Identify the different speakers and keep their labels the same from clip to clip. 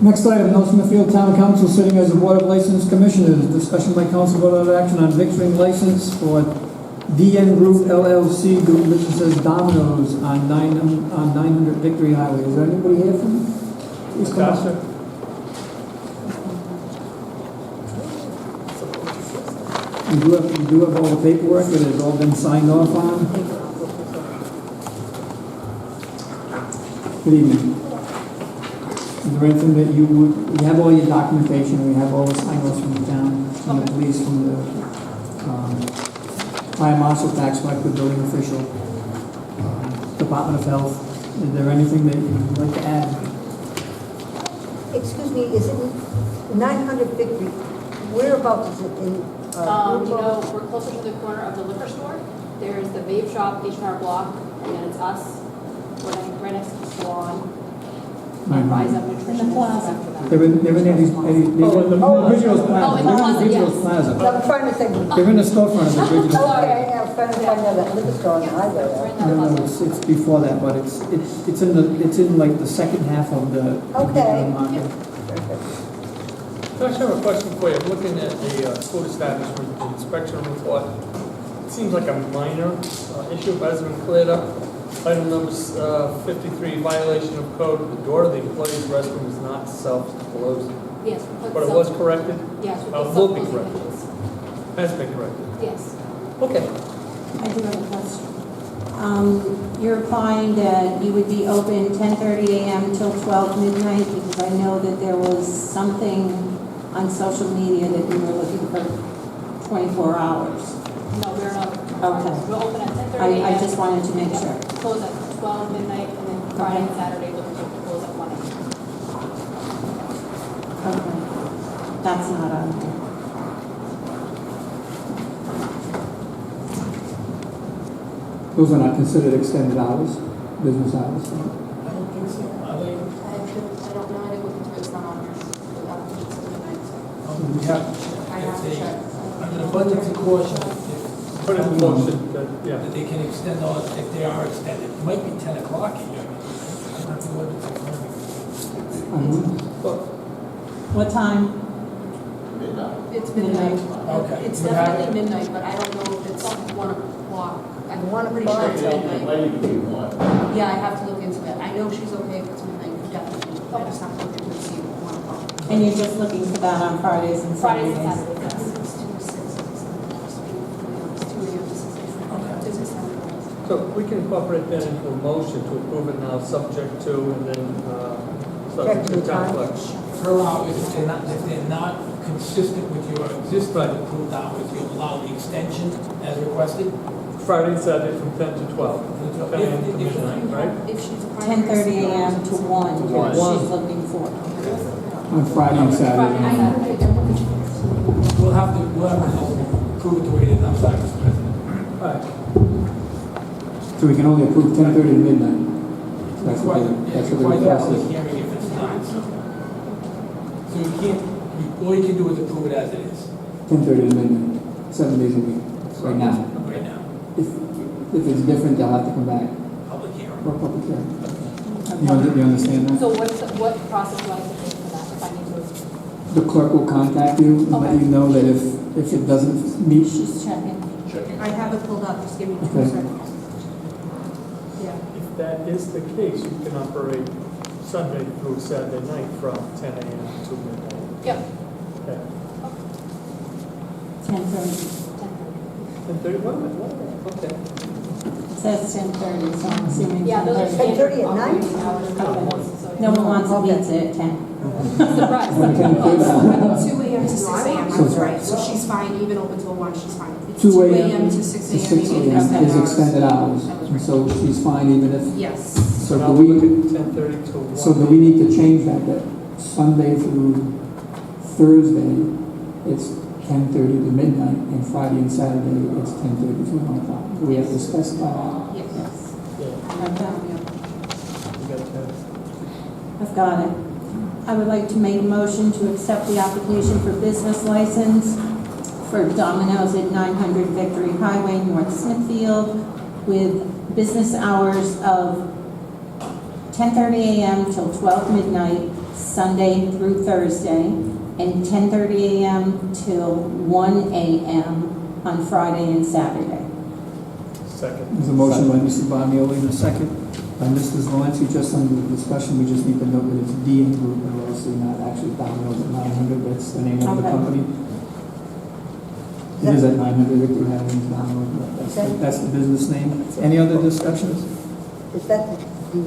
Speaker 1: Next item, no Smithfield Town Council sitting as a Board of License Commissioners. Discussion by council vote on action on victualling license for DN Group LLC doing business as Domino's on 900 Victory Highway. Is there anybody here from? Please come up. You do have all the paperwork, it has all been signed off on. Good evening. Is there anything that we have all your documentation, we have all the sign-offs from the town, from the police, from the fire marshal, tax collector, building official, Department of Health. Is there anything that you'd like to add?
Speaker 2: Excuse me, is it 900 Victory? Whereabouts is it in?
Speaker 3: You know, we're closer to the corner of the liquor store. There's the vape shop, H&R Block, and then it's us. We're right next to the salon. And Rise Up Nutrition.
Speaker 1: They're in these Originals Plaza.
Speaker 3: in the plaza, yes.
Speaker 1: Plaza.
Speaker 2: I'm trying to think.
Speaker 1: They're in the storefront of the Originals.
Speaker 2: Okay, I was trying to find out that liquor store on the highway.
Speaker 3: We're in that
Speaker 1: No,
Speaker 3: plaza.
Speaker 1: it's before that, but it's in like the second half of the
Speaker 2: Okay.
Speaker 1: market.
Speaker 4: I actually have a question for you. I'm looking at the food establishment, the inspection report. It seems like a minor issue, but hasn't been cleared up. Item number 53, violation of code. The door of the employee's restroom is not self-closing.
Speaker 3: Yes. we put
Speaker 4: But it
Speaker 3: self-
Speaker 4: was corrected?
Speaker 3: Yes. we put
Speaker 4: Will be
Speaker 3: self-closing
Speaker 4: corrected.
Speaker 3: windows.
Speaker 4: Has been corrected.
Speaker 3: Yes.
Speaker 4: Okay.
Speaker 5: I do have a question. You're implying that you would be open 10:30 a.m. till 12 midnight, because I know that there was something on social media that you were looking for 24 hours.
Speaker 3: No, we're not.
Speaker 5: Okay.
Speaker 3: We're open at 10:30 a.m.
Speaker 5: I just wanted to make
Speaker 3: Yep.
Speaker 5: sure.
Speaker 3: Close at 12 midnight, and then Friday and Saturday looking to close at 1 a.m.
Speaker 5: Okay. That's not on there.
Speaker 1: Those are not considered extended hours, business hours.
Speaker 6: I don't think so. Are they?
Speaker 3: I don't know, I didn't look into it, it's not on here.
Speaker 6: We have to check. Under the abundance of caution,
Speaker 4: Put in the motion that, yeah.
Speaker 6: that they can extend those if they are extended. It might be 10 o'clock here. I'm not sure what
Speaker 4: Well,
Speaker 5: What time?
Speaker 3: It's midnight.
Speaker 6: Okay.
Speaker 3: It's
Speaker 6: You have
Speaker 3: definitely
Speaker 6: it?
Speaker 3: midnight, but I don't know if it's 1 o'clock. I'm
Speaker 2: 1
Speaker 3: pretty sure
Speaker 2: o'clock?
Speaker 3: it's midnight. Yeah, I have to look into that. I know she's okay if it's midnight, definitely. I just have to look into it and see 1 o'clock.
Speaker 5: And you're just looking for that on Fridays and
Speaker 3: Fridays
Speaker 5: Saturdays?
Speaker 3: and Saturdays, yes.
Speaker 2: It's 2 to 6.
Speaker 3: It's 2 a.m. to 6 a.m. Business hours.
Speaker 4: so we can incorporate that into a motion to approve it now, subject to, and then subject to town clerk.
Speaker 6: Per hour, if they're not consistent with your existing approved hours, you allow the extension as requested?
Speaker 4: Friday and Saturday from 10 to 12. 10 a.m. to midnight, right?
Speaker 3: If she's a primary.
Speaker 5: 10:30 a.m. to 1, what she's looking for.
Speaker 1: On Friday and Saturday.
Speaker 6: We'll have to prove it the way it is. I'm sorry, Mr. President.
Speaker 4: All right.
Speaker 1: So we can only approve 10:30 to midnight. That's what
Speaker 6: It's
Speaker 1: the
Speaker 6: required
Speaker 1: request
Speaker 6: public
Speaker 1: is.
Speaker 6: hearing if it's not. So you can't, all you can do is approve it as it is.
Speaker 1: 10:30 to midnight, 7 days a week, right now.
Speaker 6: Right now,
Speaker 1: If it's different, they'll have to come back
Speaker 6: public hearing.
Speaker 1: for a public hearing. You understand that?
Speaker 3: So what process do I have to take for that if I need to?
Speaker 1: The clerk will contact you and let you know that if it doesn't meet.
Speaker 5: She's checking.
Speaker 3: I have it pulled up, just give me 2
Speaker 1: Okay.
Speaker 3: seconds. Yeah.
Speaker 4: If that is the case, you can operate Sunday through Saturday night from 10 a.m. to midnight.
Speaker 3: Yep.
Speaker 4: Okay.
Speaker 5: 10:30.
Speaker 4: 10:30, one minute, okay.
Speaker 5: It says 10:30, so I'm assuming
Speaker 3: Yeah, those are
Speaker 5: 10:30.
Speaker 2: 10:30 at night?
Speaker 3: operating hours for the business, so
Speaker 5: No one wants a
Speaker 2: Okay.
Speaker 5: pizza at 10.
Speaker 3: Surprise.
Speaker 7: 2 a.m. to 6 a.m. That's right. So she's fine, even open till 1, she's fine. It's
Speaker 1: 2 a.m.
Speaker 7: to 6
Speaker 1: to
Speaker 7: a.m.
Speaker 1: 6 a.m.
Speaker 7: extended
Speaker 1: is
Speaker 7: hours.
Speaker 1: extended hours.
Speaker 7: That was
Speaker 1: And
Speaker 7: right.
Speaker 1: so she's fine even if,
Speaker 7: Yes.
Speaker 1: so
Speaker 4: Now
Speaker 1: do
Speaker 4: look
Speaker 1: we,
Speaker 4: at 10:30 to 1.
Speaker 1: so do we need to change that Sunday through Thursday, it's 10:30 to midnight, and Friday and Saturday, it's 10:30 to 1 o'clock? Do we have to specify that?
Speaker 7: Yes.
Speaker 5: Yes.
Speaker 4: Yeah,
Speaker 5: Okay.
Speaker 4: you got that.
Speaker 5: I've got it. I would like to make a motion to accept the application for business license for Domino's at 900 Victory Highway, North Smithfield, with business hours of 10:30 a.m. till 12 midnight, Sunday through Thursday, and 10:30 a.m. till 1 a.m. on Friday and Saturday.
Speaker 4: Second.
Speaker 1: There's a motion by Mrs. Bonioli and a second by Mrs. Valenci. Just under the discussion, we just need to note that it's DN Group LLC, not actually Domino's at 900. That's the name of the
Speaker 5: Okay.
Speaker 1: company. It is at 900, Rick, you have it, Domino's, but that's the business name. Any other discussions?
Speaker 2: Is that the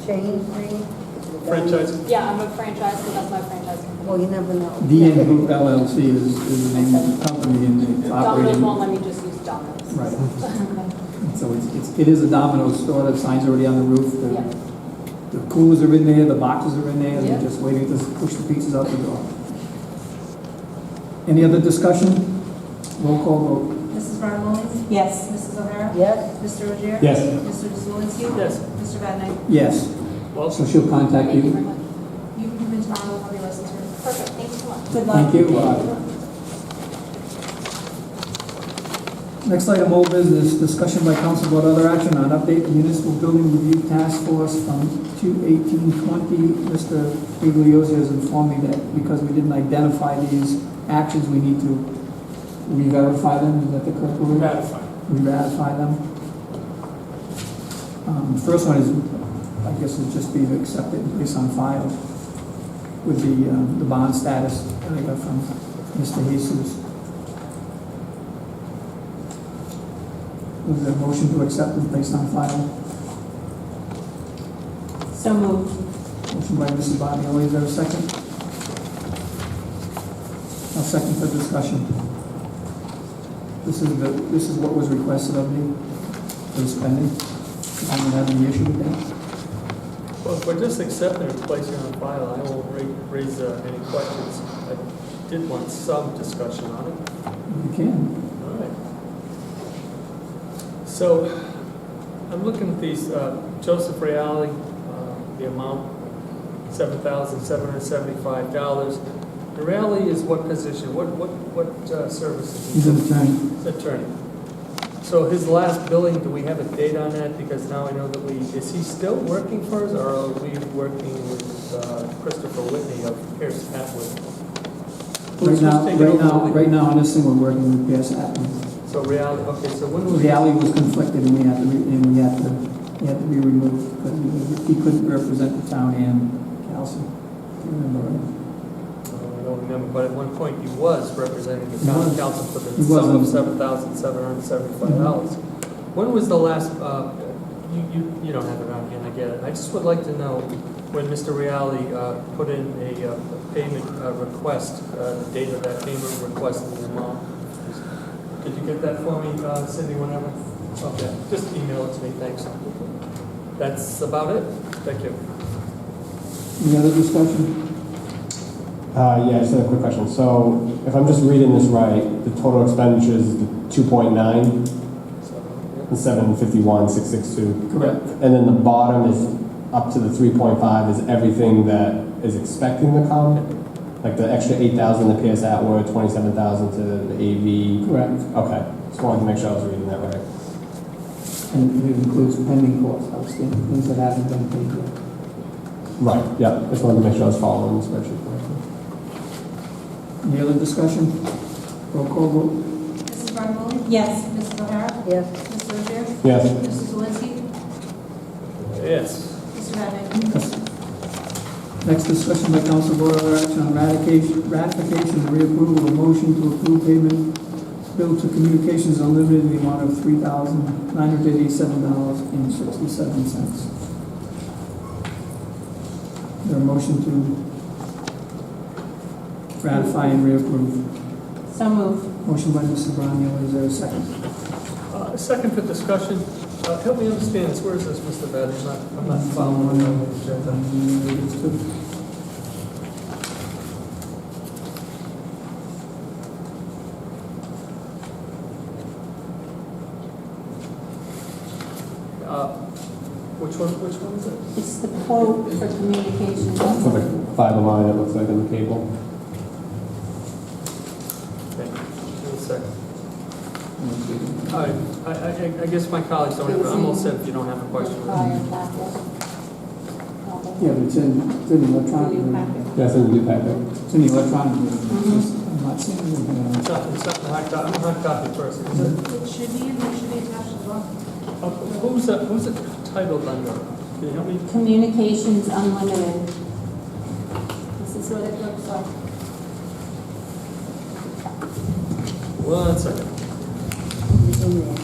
Speaker 2: chain name?
Speaker 4: Franchise.
Speaker 3: Yeah, I'm a franchise, so that's my franchise company.
Speaker 2: Well, you never know.
Speaker 1: DN Group LLC is the name of the company and it's
Speaker 3: Domino's
Speaker 1: operating.
Speaker 3: won't let me just use Domino's.
Speaker 1: Right.
Speaker 5: Okay.
Speaker 1: So it is a Domino's store, the sign's already on the roof.
Speaker 3: Yeah.
Speaker 1: The coolers are in there, the boxes are in there,
Speaker 3: Yeah.
Speaker 1: they're just waiting to push the pizzas out the door. Any other discussion? Roll call vote.
Speaker 7: Mrs. Barnamoli?
Speaker 5: Yes.
Speaker 7: Mrs. O'Hara?
Speaker 2: Yes?
Speaker 7: Mr. Rozier?
Speaker 6: Yes.
Speaker 7: Mr. Zalinski?
Speaker 4: Yes.
Speaker 7: Mr. Vadenais?
Speaker 1: Yes.
Speaker 4: Well,
Speaker 1: So she'll contact
Speaker 3: Thank you
Speaker 1: you.
Speaker 3: very much.
Speaker 7: You can reach out and have your license.
Speaker 3: Perfect, thank you so much.
Speaker 5: Good luck.
Speaker 1: Thank you. Next item, old business, discussion by council about other action on update the municipal building review task force from 2/18/20. Mr. Igliozzi has informed me that because we didn't identify these actions, we need to re-verify them. Is that the correct word?
Speaker 6: Ratified.
Speaker 1: Re-ratify them. First one is, I guess, would just be to accept it and place on file with the bond status that I got from Mr. Jesus. Was there a motion to accept and place on file?
Speaker 5: So moved.
Speaker 1: Motion by Mrs. Bonioli, is there a second? I'll second for discussion. This is what was requested of me for the spending. I don't have any issue with that.
Speaker 4: Well, if we're just accepting and placing on file, I won't raise any questions. I did want some discussion on it.
Speaker 1: You can.
Speaker 4: All right. So, I'm looking at these, Joseph Reale, the amount, $7,775. Reale is what position? What service is he?
Speaker 1: He's an attorney.
Speaker 4: He's an attorney. So his last billing, do we have a date on that? Because now I know that is he still working for us, or are we working with Christopher Whitney of Pierce Atwood? Who's taking over?
Speaker 1: Right now, on this thing, we're working with Pierce Atwood.
Speaker 4: So Reale, okay, so when was?
Speaker 1: Reale was conflicted and he had to be removed because he couldn't represent the town and Calson. Do you remember, right?
Speaker 4: I don't remember, but at one point he was representing the town
Speaker 1: was.
Speaker 4: council for the
Speaker 1: He
Speaker 4: sum of
Speaker 1: was.
Speaker 4: $7,775. When was the last, you don't have it on hand, I get it. I just would like to know when Mr. Reale put in a payment request, the date of that payment request and the amount. Did you get that for me, Cindy, whenever? Okay, just email it to me, thanks. That's about it. Thank you.
Speaker 1: Any other discussion?
Speaker 8: Yeah, just a quick question. So if I'm just reading this right, the total expenditure is the 2.9, the 751,662.
Speaker 1: Correct.
Speaker 8: And then the bottom is up to the 3.5 is everything that is expecting to come? Like the extra 8,000 to PS Atwood, 27,000 to the AV?
Speaker 1: Correct.
Speaker 8: Okay, just wanted to make sure I was reading that right.
Speaker 1: And it includes pending costs, outstanding, things that haven't been paid yet.
Speaker 8: Right, yeah, just wanted to make sure I was following the spreadsheet correctly.
Speaker 1: Any other discussion? Roll call vote.
Speaker 7: Mrs. Barnamoli?
Speaker 5: Yes.
Speaker 7: Mrs. O'Hara?
Speaker 2: Yes?
Speaker 7: Mr. Rozier?
Speaker 8: Yes.
Speaker 7: Mr. Zalinski?
Speaker 4: Yes.
Speaker 7: Mr. Vadenais?
Speaker 1: Yes. Next discussion by council vote other action on ratification and reapproval of motion to approve payment bill to Communications Unlimited in the amount of $3,987.67. There a motion to ratify and reapprove?
Speaker 5: So moved.
Speaker 1: Motion by Mrs. Bonioli, is there a second?
Speaker 4: Second for discussion. Help me understand this. Where is this, Mr. Vadenais? I'm not following the agenda. Which one is it?
Speaker 5: It's the quote for communications.
Speaker 8: For the fiber line, it looks like in the cable.
Speaker 4: Okay, give me a second. I guess my colleagues don't have, I'm all set if you don't have a question.
Speaker 5: Prior packet.
Speaker 1: Yeah, but it's in the electronic
Speaker 5: in your
Speaker 1: version.
Speaker 5: packet.
Speaker 8: Yeah, it's in the new packet.
Speaker 1: It's in the electronic version. It's just- I'm not seeing anything else.
Speaker 4: It's not the hard copy, I'm a hard copy person, is it?
Speaker 7: It should be, and it should be attached as well.
Speaker 4: Who's it titled under? Can you help me?
Speaker 5: Communications Unlimited.
Speaker 3: This is what it looks like.
Speaker 4: 1 second.
Speaker 2: It's in there.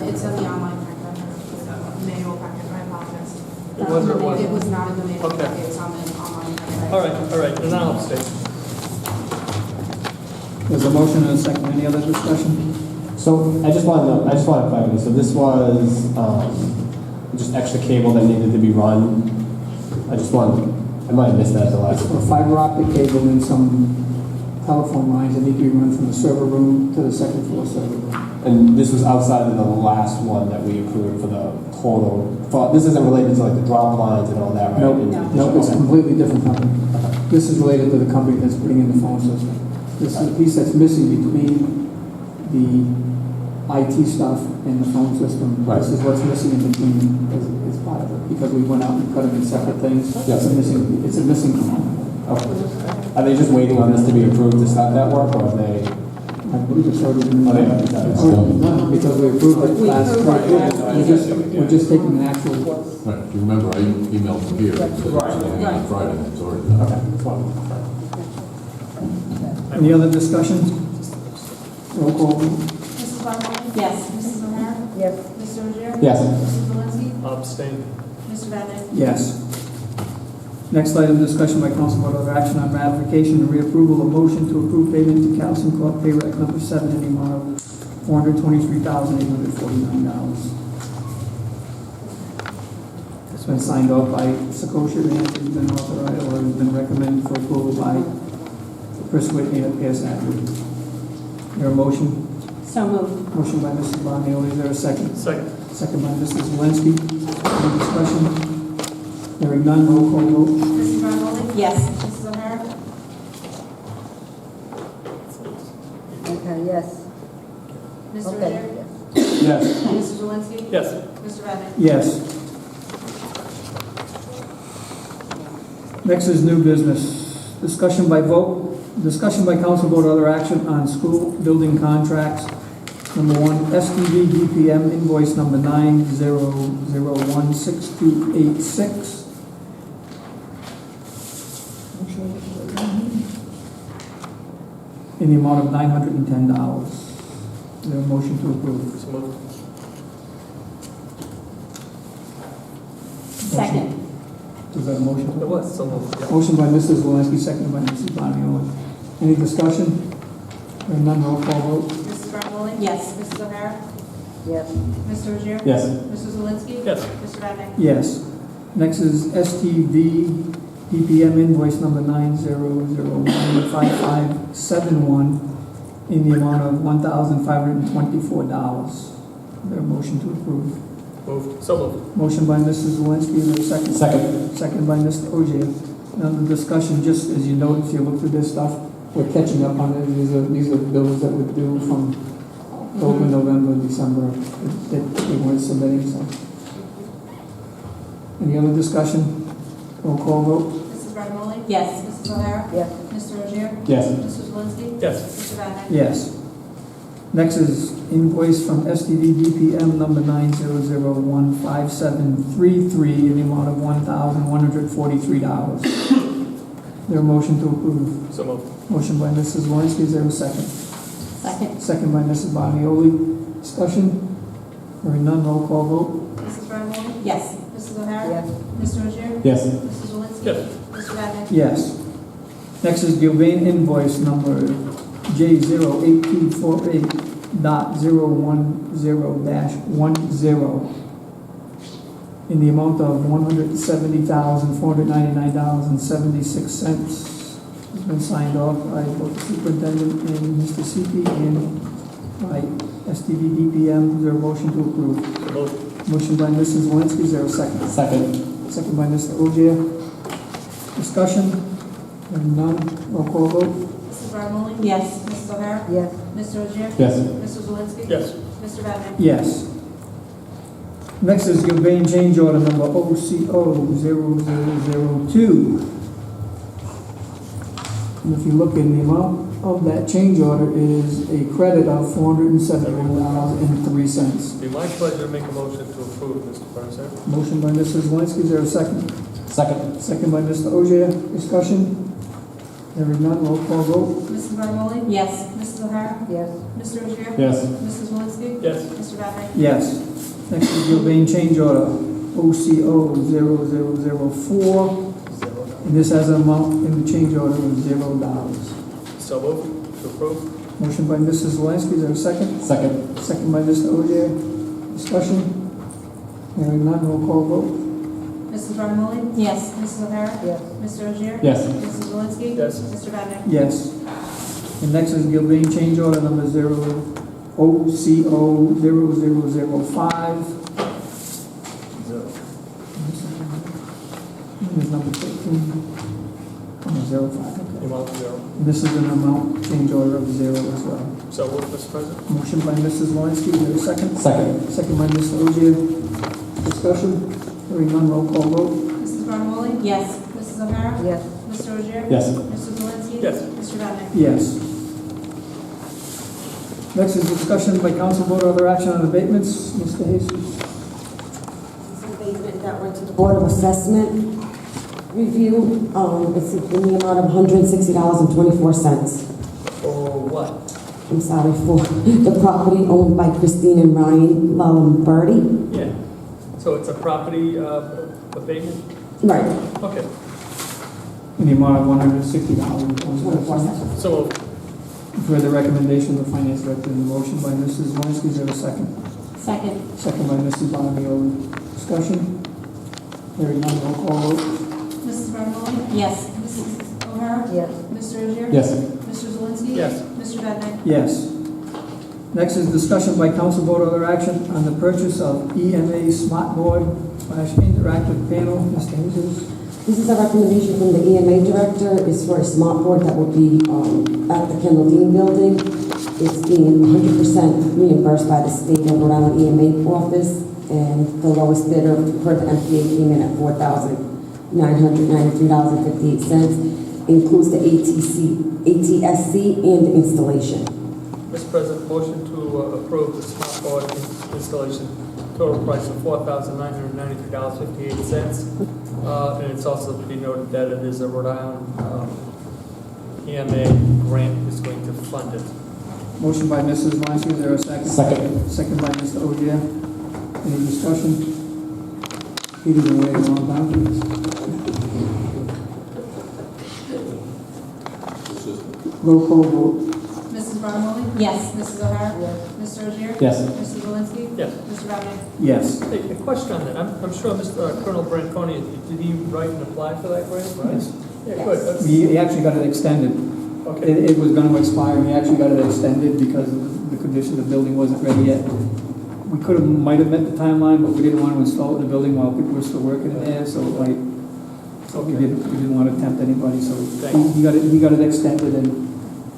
Speaker 7: It's in the online packet, manual packet, I apologize.
Speaker 4: It was or it
Speaker 7: It
Speaker 4: wasn't?
Speaker 7: was not in the manual
Speaker 4: Okay.
Speaker 7: packet, it's on the online packet.
Speaker 4: All right, and I'll abstain.
Speaker 1: There's a motion and a second. Any other discussion?
Speaker 8: So I just want to clarify, so this was, just extra cable that needed to be run. I might have missed that the last
Speaker 1: It's
Speaker 8: one.
Speaker 1: a fiber optic cable and some telephone lines that need to be run from the server room to the second floor server room.
Speaker 8: And this was outside of the last one that we approved for the total, this isn't related to like the drop lines and all that, right?
Speaker 1: Nope, nope, it's a
Speaker 8: Okay.
Speaker 1: completely different company. This is related to the company that's putting in the phone system. This is the piece that's missing between the IT stuff and the phone system.
Speaker 8: Right.
Speaker 1: This is what's missing in between as part of it, because we went out and cut them in separate things.
Speaker 8: Yes.
Speaker 1: It's a missing component.
Speaker 8: Okay. Are they just waiting on this to be approved to start that work, or are they?
Speaker 1: I believe it's already been
Speaker 8: Oh,
Speaker 1: done.
Speaker 8: yeah,
Speaker 1: It's already been done, because we approved it
Speaker 5: We
Speaker 1: last
Speaker 5: approved
Speaker 1: week.
Speaker 5: it last
Speaker 1: We're just taking an actual,
Speaker 9: Right, if you remember, I emailed from here, so it's on Friday, it's already done.
Speaker 8: Okay, that's fine.
Speaker 1: any other discussion? Roll call.
Speaker 7: Mrs. Barnwell?
Speaker 5: Yes.
Speaker 7: Mrs. O'Hara?
Speaker 2: Yes.
Speaker 7: Mr. Rozier?
Speaker 8: Yes.
Speaker 7: Mrs. Zelinski?
Speaker 4: Abstain.
Speaker 7: Mr. Vadenais?
Speaker 1: Yes. Next item, discussion by council vote of action on ratification and reapproval of motion to approve payment to Calson Corp Pay Req number 7 in the amount of $423,849. It's been signed off by Secoshia and has been authorized or has been recommended for approval by Chris Whitney at PS Admin. There a motion?
Speaker 5: So moved.
Speaker 1: Motion by Mrs. Bonneville, is there a second?
Speaker 4: Second.
Speaker 1: Second by Mrs. Zelinski. Any discussion? Hearing none, roll call vote.
Speaker 7: Mrs. Barnwell?
Speaker 5: Yes.
Speaker 7: Mrs. O'Hara?
Speaker 2: Okay, yes.
Speaker 7: Mr.
Speaker 2: Okay.
Speaker 7: Rozier?
Speaker 8: Yes.
Speaker 7: Mr. Zelinski?
Speaker 4: Yes.
Speaker 7: Mr. Vadenais?
Speaker 1: Yes. Next is new business. Discussion by council vote or other action on school building contracts. Number 1, STD DPM invoice number 9001626. In the amount of $910. Is there a motion to approve?
Speaker 4: So moved.
Speaker 5: Second.
Speaker 1: Is that a motion?
Speaker 4: It was, so moved. Yeah.
Speaker 1: Motion by Mrs. Zelinski, seconded by Mrs. Bonneville. Any discussion? Hearing none, roll call vote.
Speaker 7: Mrs. Barnwell?
Speaker 5: Yes.
Speaker 7: Mrs. O'Hara?
Speaker 2: Yes.
Speaker 7: Mr. Rozier?
Speaker 8: Yes.
Speaker 7: Mrs. Zelinski?
Speaker 4: Yes.
Speaker 7: Mr. Vadenais?
Speaker 1: Yes. Next is STD DPM invoice number 900115571 in the amount of $1,524. Is there a motion to approve?
Speaker 4: Moved. So moved.
Speaker 1: Motion by Mrs. Zelinski, is there a second?
Speaker 8: Second.
Speaker 1: Second by Mr. Ogier. Now the discussion, just as you notice, you look through this stuff, we're catching up on it. These are bills that were due from October, November, December, that we weren't submitting, so. Any other discussion? Roll call vote.
Speaker 7: Mrs. Barnwell?
Speaker 5: Yes.
Speaker 7: Mrs. O'Hara?
Speaker 2: Yes.
Speaker 7: Mr. Rozier?
Speaker 8: Yes.
Speaker 7: Mr. Zelinski?
Speaker 4: Yes.
Speaker 7: Mr. Vadenais?
Speaker 1: Yes. Next is invoice from STD DPM number 9001573 in the amount of $1,143. There a motion to approve?
Speaker 4: So moved.
Speaker 1: Motion by Mrs. Zelinski, is there a second?
Speaker 5: Second.
Speaker 1: Second by Mrs. Bonioli. Discussion? Hearing none, roll call vote.
Speaker 7: Mrs. Barnwell?
Speaker 5: Yes.
Speaker 7: Mrs. O'Hara?
Speaker 2: Yes.
Speaker 7: Mr. Rozier?
Speaker 8: Yes.
Speaker 7: Mrs. Zelinski?
Speaker 4: Yes.
Speaker 7: Mr. Vadenais?
Speaker 1: Yes. Next is Gilbane Invoice number J08248.010-10 in the amount of $170,499.76. It's been signed off by both the superintendent and Mr. CP and by STD DPM. Is there a motion to approve?
Speaker 4: So moved.
Speaker 1: Motion by Mrs. Zelinski, is there a second?
Speaker 8: Second.
Speaker 1: Second by Mr. Ogier. Discussion? Hearing none, roll call vote.
Speaker 7: Mrs. Barnwell?
Speaker 5: Yes.
Speaker 7: Mrs. O'Hara?
Speaker 2: Yes.
Speaker 7: Mr. Rozier?
Speaker 8: Yes.
Speaker 7: Mr. Zelinski?
Speaker 4: Yes.
Speaker 7: Mr. Vadenais?
Speaker 1: Yes. Next is Gilbane change order number OCO0002. And if you look in the amount of that change order is a credit of $471.03.
Speaker 4: Be my pleasure to make a motion to approve, Mr. President.
Speaker 1: Motion by Mrs. Zelinski, is there a second?
Speaker 8: Second.
Speaker 1: Second by Mr. Ogier, discussion? Hearing none, roll call vote.
Speaker 7: Mrs. Barnamoli?
Speaker 5: Yes.
Speaker 7: Mrs. O'Hara?
Speaker 2: Yes.
Speaker 7: Mr. Ogier?
Speaker 8: Yes.
Speaker 7: Mrs. Zelinski?
Speaker 4: Yes.
Speaker 7: Mr. Vadenais?
Speaker 1: Yes. Next is Gilbane change order, OCO0004. And this has an amount in the change order of $0.
Speaker 4: So moved to approve.
Speaker 1: Motion by Mrs. Zelinski, is there a second?
Speaker 8: Second.
Speaker 1: Second by Mr. Ogier, discussion? Hearing none, roll call vote.
Speaker 7: Mrs. Barnamoli?
Speaker 5: Yes.
Speaker 7: Mrs. O'Hara?
Speaker 2: Yes.
Speaker 7: Mr. Ogier?
Speaker 8: Yes.
Speaker 7: Mrs. Zelinski?
Speaker 4: Yes.
Speaker 7: Mr. Vadenais?
Speaker 1: Yes. And next is Gilbane change order number OCO0005. Here's number 13. Oh, 05, okay.
Speaker 4: Amount zero.
Speaker 1: And this is an amount change order of 0 as well.
Speaker 4: So moved, Mr. President.
Speaker 1: Motion by Mrs. Zelinski, is there a second?
Speaker 8: Second.
Speaker 1: Second by Mr. Ogier. Discussion? Hearing none, roll call vote.
Speaker 7: Mrs. Barnamoli?
Speaker 5: Yes.
Speaker 7: Mrs. O'Hara?
Speaker 2: Yes.
Speaker 7: Mr. Ogier?
Speaker 8: Yes.
Speaker 7: Mrs. Zelinski?
Speaker 4: Yes.
Speaker 7: Mr. Vadenais?
Speaker 1: Yes. Next is discussion by council vote or other action on abatements. Mr. Jesus.
Speaker 10: It's an abatement that went to the Board of Assessment review. It's in the amount of $160.24.
Speaker 4: For what?
Speaker 10: I'm sorry, for the property owned by Christine and Ryan Lombardi.
Speaker 4: Yeah. So it's a property abatement?
Speaker 10: Right.
Speaker 4: Okay.
Speaker 1: In the amount of $160.
Speaker 10: 24 cents.
Speaker 4: So moved.
Speaker 1: For the recommendation of the finance director, the motion by Mrs. Zelinski, is there a second?
Speaker 5: Second.
Speaker 1: Second by Mrs. Bonamio. Discussion? Hearing none, roll call vote.
Speaker 7: Mrs. Barnamoli?
Speaker 5: Yes.
Speaker 7: Mrs. O'Hara?
Speaker 2: Yes.
Speaker 7: Mr. Ogier?
Speaker 8: Yes.
Speaker 7: Mr. Zelinski?
Speaker 4: Yes.
Speaker 7: Mr. Vadenais?
Speaker 1: Yes. Next is discussion by council vote or other action on the purchase of EMA smart board / interactive panel. Mr. Jesus.
Speaker 10: This is a recommendation from the EMA director. It's for a smart board that will be at the Kendall Dean building. It's being 100% reimbursed by the state of Rhode Island EMA office, and the lowest bidder per the MPA came in at $4,993.58. Includes the ATSC and the installation.
Speaker 4: Mr. President, motion to approve the smart board installation, total price of $4,993.58. And it's also to be noted that it is a Rhode Island EMA grant is going to fund it.
Speaker 1: Motion by Mrs. Zelinski, is there a second?
Speaker 8: Second.
Speaker 1: Second by Mr. Ogier. Any discussion? Peter's been waiting a long time for this. Roll call vote.
Speaker 7: Mrs. Barnamoli?
Speaker 5: Yes.
Speaker 7: Mrs. O'Hara?
Speaker 2: Yes.
Speaker 7: Mr. Ogier?
Speaker 8: Yes.
Speaker 7: Mrs. Zelinski?
Speaker 4: Yes.
Speaker 7: Mr. Vadenais?
Speaker 1: Yes.
Speaker 4: Hey, a question on that. I'm sure Mr. Colonel Branconi, did he write and apply for that grant, right?
Speaker 1: Yes.
Speaker 4: Yeah, good. That's-
Speaker 1: He actually got it extended.
Speaker 4: Okay.
Speaker 1: It was going to expire, and he actually got it extended because the condition of the building wasn't ready yet. We might have met the timeline, but we didn't want to install it in the building while people were still working in there, so like, we didn't want to tempt anybody, so he got it extended, and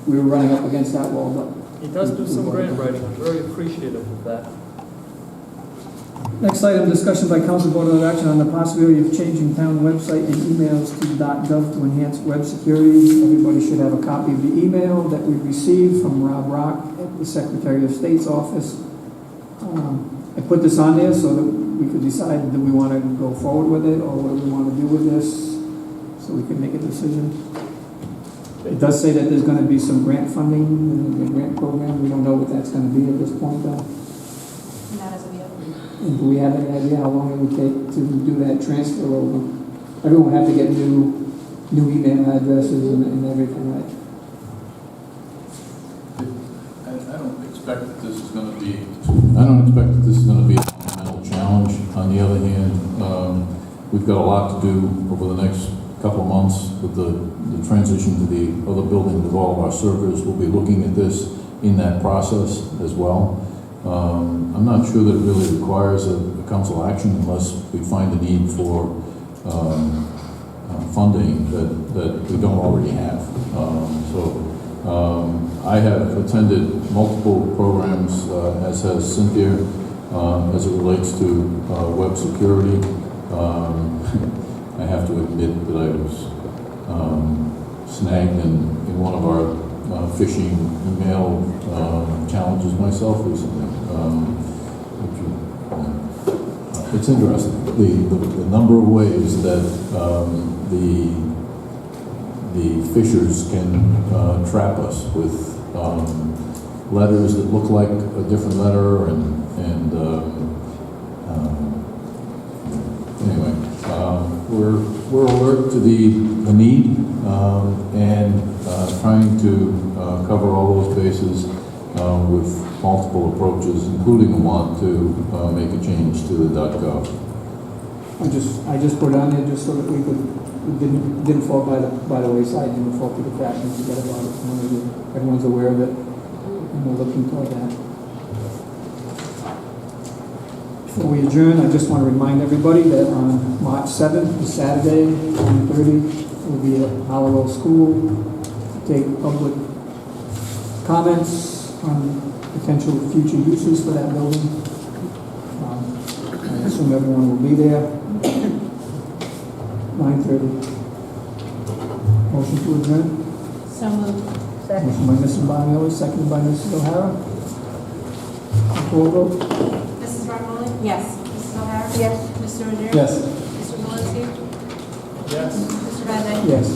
Speaker 1: we were running up against that wall, but.
Speaker 4: He does do some grant writing. I'm very appreciative of that.
Speaker 1: Next item, discussion by council vote on action on the possibility of changing town website and emails to .gov to enhance web security. Everybody should have a copy of the email that we received from Rob Rock at the Secretary of State's office. I put this on there so that we could decide, do we want to go forward with it, or what do we want to do with this, so we can make a decision. It does say that there's going to be some grant funding in the grant program. We don't know what that's going to be at this point, though.
Speaker 7: Not as of yet.
Speaker 1: And do we have any idea how long it would take to do that transfer over? Everyone would have to get new email addresses and everything, right?
Speaker 9: I don't expect that this is going to be a fundamental challenge. On the other hand, we've got a lot to do over the next couple of months with the transition to the other building with all of our servers. We'll be looking at this in that process as well. I'm not sure that it really requires a council action unless we find a need for funding that we don't already have. I have attended multiple programs, as has Cynthia, as it relates to web security. I have to admit that I was snagged in one of our phishing email challenges myself recently. It's interesting, the number of ways that the fishers can trap us with letters that look like a different letter, and anyway, we're alert to the need and trying to cover all those bases with multiple approaches, including the one to make a change to the .gov.
Speaker 1: I just put it on there just so that we didn't fall by the wayside, didn't fall through the cracks and forget about it. Everyone's aware of it, and we're looking toward that. Before we adjourn, I just want to remind everybody that on March 7th, the Saturday, 9:30, will be at Halliwell School to take public comments on potential future uses for that building. I assume everyone will be there. 9:30. Motion to adjourn.
Speaker 5: So moved.
Speaker 1: Motion by Mrs. Bonioli, seconded by Mrs. O'Hara. Call vote.
Speaker 7: Mrs. Bottomoli?
Speaker 5: Yes.
Speaker 7: Mrs. O'Hara?
Speaker 2: Yes.
Speaker 7: Mr. Rogers?
Speaker 1: Yes.
Speaker 7: Mr. Valenti?
Speaker 4: Yes.
Speaker 7: Mr. Vadenais?
Speaker 1: Yes.